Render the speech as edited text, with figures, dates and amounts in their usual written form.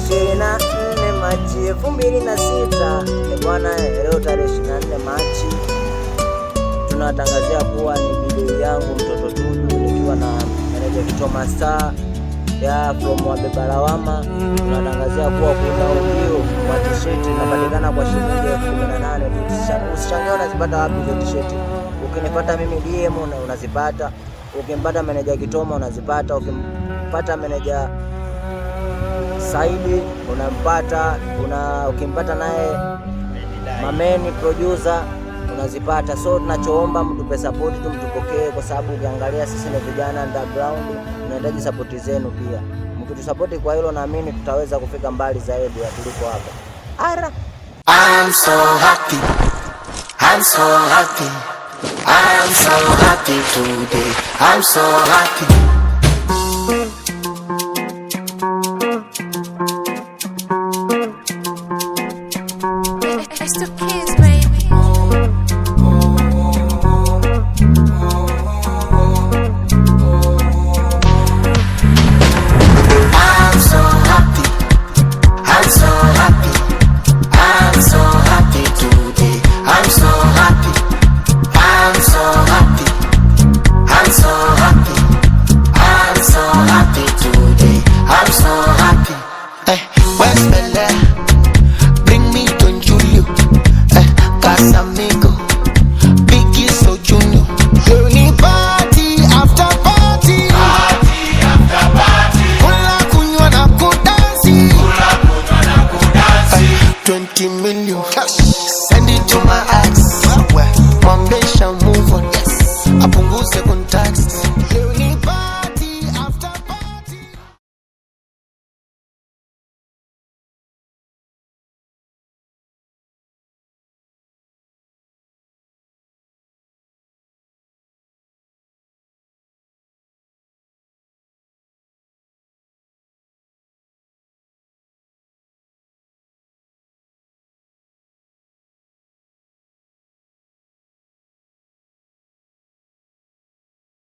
24 Machi 2006. Bwana, leo tarehe 24 Machi tunatangazia kuwa ni video yangu Mtoto Tuju nikiwa na meneja Kitoma Star ya from Wabeba Lawama. Tunatangazia kuwa kuna ujio wa t-shirt inapatikana kwa shilingi 18. Usishangae unazipata wapi hizo t-shirt. Ukinipata mimi DM unazipata, ukimpata meneja Kitoma unazipata, ukimpata meneja Saidi unampata, ukimpata naye Mameni producer unazipata. So tunachoomba mtupe support tu, mtupokee, kwa sababu ukiangalia sisi ni vijana underground, tunahitaji support zenu pia. Mkitusupport kwa hilo, naamini tutaweza kufika mbali zaidi ya tuliko hapa. I'm so happy, I'm so happy, I'm so happy today, I'm so happy.